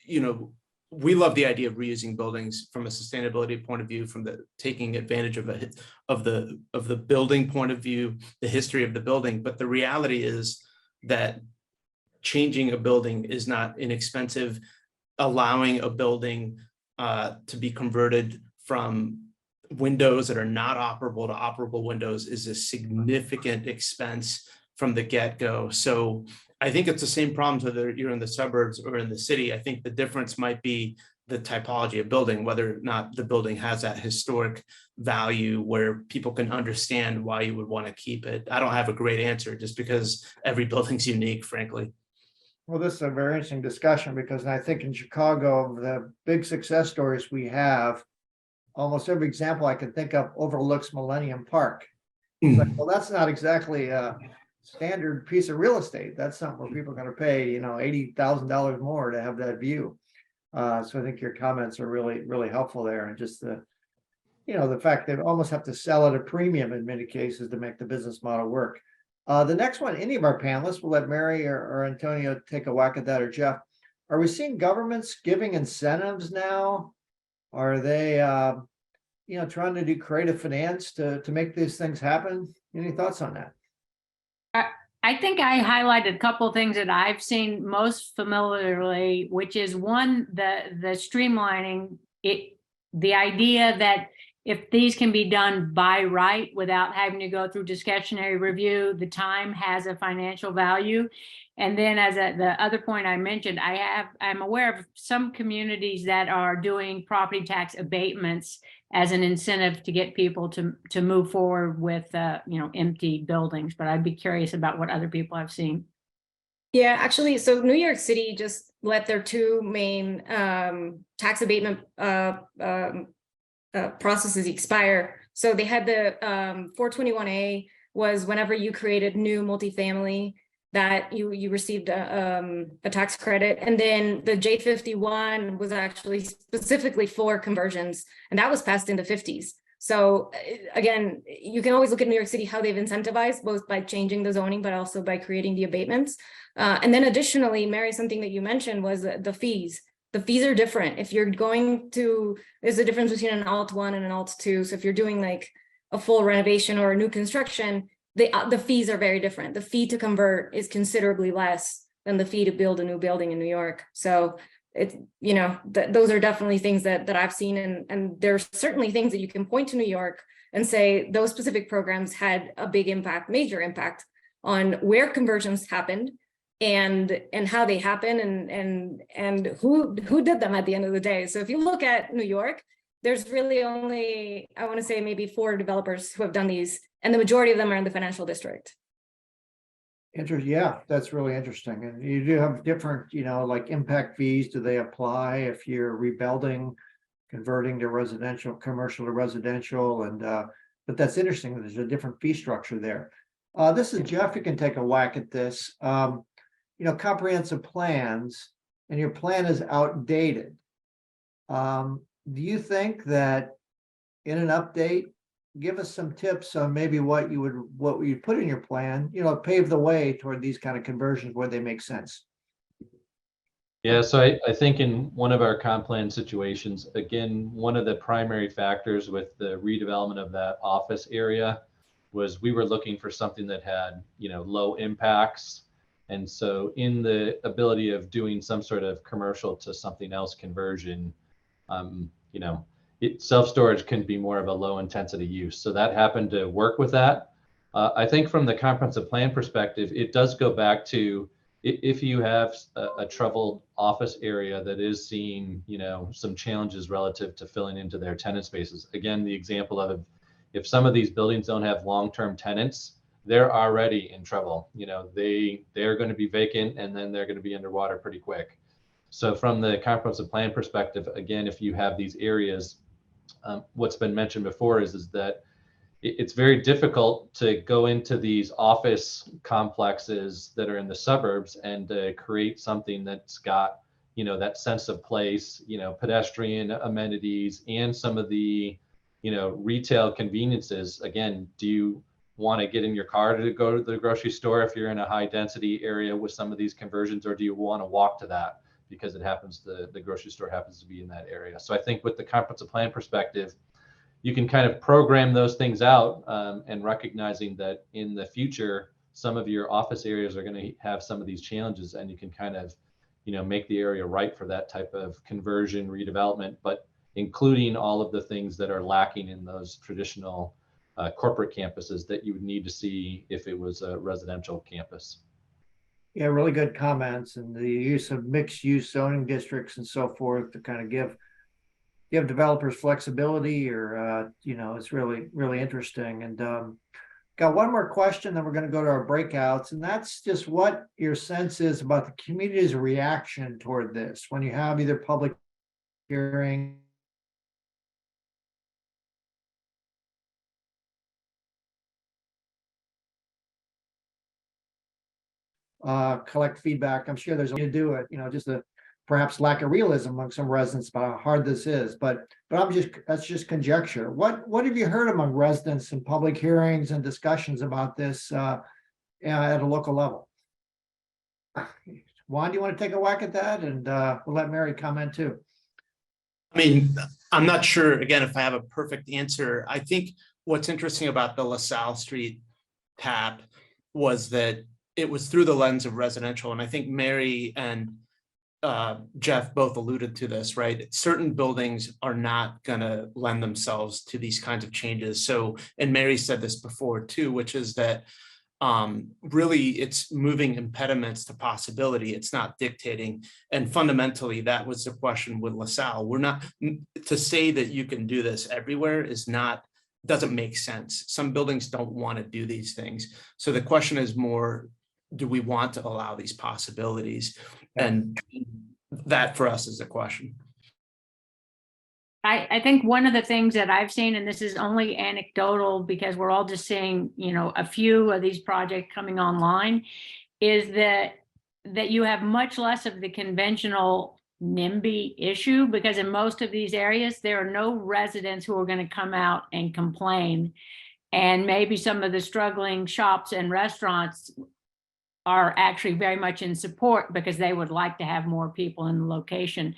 C: we love the idea of reusing buildings from a sustainability point of view, from the taking advantage of the building point of view, the history of the building. But the reality is that changing a building is not inexpensive. Allowing a building to be converted from windows that are not operable to operable windows is a significant expense from the get-go. So I think it's the same problems whether you're in the suburbs or in the city. I think the difference might be the typology of building, whether or not the building has that historic value where people can understand why you would want to keep it. I don't have a great answer just because every building's unique, frankly.
B: Well, this is a very interesting discussion because I think in Chicago, the big success stories we have, almost every example I can think of overlooks Millennium Park. It's like, well, that's not exactly a standard piece of real estate. That's something where people are going to pay, $80,000 more to have that view. So I think your comments are really, really helpful there. And just the fact they almost have to sell at a premium in many cases to make the business model work. The next one, any of our panelists, we'll let Mary or Antonio take a whack at that, or Jeff. Are we seeing governments giving incentives now? Are they, trying to do creative finance to make these things happen? Any thoughts on that?
E: I think I highlighted a couple of things that I've seen most familiarly, which is one, the streamlining, the idea that if these can be done by right without having to go through discretionary review, the time has a financial value. And then as the other point I mentioned, I'm aware of some communities that are doing property tax abatements as an incentive to get people to move forward with empty buildings. But I'd be curious about what other people have seen.
F: Yeah, actually, so New York City just let their two main tax abatement processes expire. So they had the 421A was whenever you created new multifamily that you received a tax credit. And then the J51 was actually specifically for conversions, and that was passed in the 50s. So again, you can always look at New York City, how they've incentivized both by changing the zoning, but also by creating the abatements. And then additionally, Mary, something that you mentioned was the fees. The fees are different. If you're going to, there's a difference between an Alt 1 and an Alt 2. So if you're doing like a full renovation or a new construction, the fees are very different. The fee to convert is considerably less than the fee to build a new building in New York. So it's, those are definitely things that I've seen. And there's certainly things that you can point to New York and say those specific programs had a big impact, major impact on where conversions happened, and how they happen and who did them at the end of the day. So if you look at New York, there's really only, I want to say maybe 4 developers who have done these, and the majority of them are in the financial district.
B: Yeah, that's really interesting. And you do have different, like impact fees. Do they apply if you're rebuilding, converting to residential, commercial to residential? And but that's interesting. There's a different fee structure there. This is Jeff. You can take a whack at this. Comprehensive plans, and your plan is outdated. Do you think that in an update, give us some tips on maybe what you put in your plan, pave the way toward these kind of conversions where they make sense?
D: Yeah, so I think in one of our comp plan situations, again, one of the primary factors with the redevelopment of that office area was we were looking for something that had, low impacts. And so in the ability of doing some sort of commercial to something else conversion, self-storage can be more of a low intensity use. So that happened to work with that. I think from the comprehensive plan perspective, it does go back to if you have a troubled office area that is seeing, some challenges relative to filling into their tenant spaces. Again, the example of if some of these buildings don't have long-term tenants, they're already in trouble. They're going to be vacant and then they're going to be underwater pretty quick. So from the comprehensive plan perspective, again, if you have these areas, what's been mentioned before is that it's very difficult to go into these office complexes that are in the suburbs and create something that's got, that sense of place, pedestrian amenities and some of the, retail conveniences. Again, do you want to get in your car to go to the grocery store if you're in a high density area with some of these conversions, or do you want to walk to that because the grocery store happens to be in that area? So I think with the comprehensive plan perspective, you can kind of program those things out and recognizing that in the future, some of your office areas are going to have some of these challenges, and you can kind of, make the area right for that type of conversion redevelopment, but including all of the things that are lacking in those traditional corporate campuses that you would need to see if it was a residential campus.
B: Yeah, really good comments, and the use of mixed use zoning districts and so forth to kind of give developers flexibility, or it's really, really interesting. And got one more question, then we're going to go to our breakouts, and that's just what your sense is about the community's reaction toward this when you have either public hearing collect feedback. I'm sure there's a way to do it, just a perhaps lack of realism among some residents about how hard this is, but that's just conjecture. What have you heard among residents in public hearings and discussions about this at a local level? Juan, do you want to take a whack at that? And we'll let Mary comment too.
C: I mean, I'm not sure, again, if I have a perfect answer. I think what's interesting about the LaSalle Street tap was that it was through the lens of residential. And I think Mary and Jeff both alluded to this, right? Certain buildings are not going to lend themselves to these kinds of changes. So, and Mary said this before too, which is that really it's moving impediments to possibility. It's not dictating. And fundamentally, that was the question with LaSalle. We're not, to say that you can do this everywhere doesn't make sense. Some buildings don't want to do these things. So the question is more, do we want to allow these possibilities? And that for us is the question.
E: I think one of the things that I've seen, and this is only anecdotal because we're all just seeing, a few of these projects coming online, is that you have much less of the conventional NIMBY issue, because in most of these areas, there are no residents who are going to come out and complain. And maybe some of the struggling shops and restaurants are actually very much in support because they would like to have more people in the location.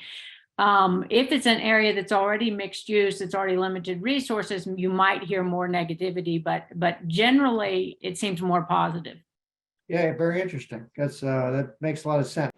E: If it's an area that's already mixed use, it's already limited resources, you might hear more negativity, but generally it seems more positive.
B: Yeah, very interesting. That makes a lot of sense.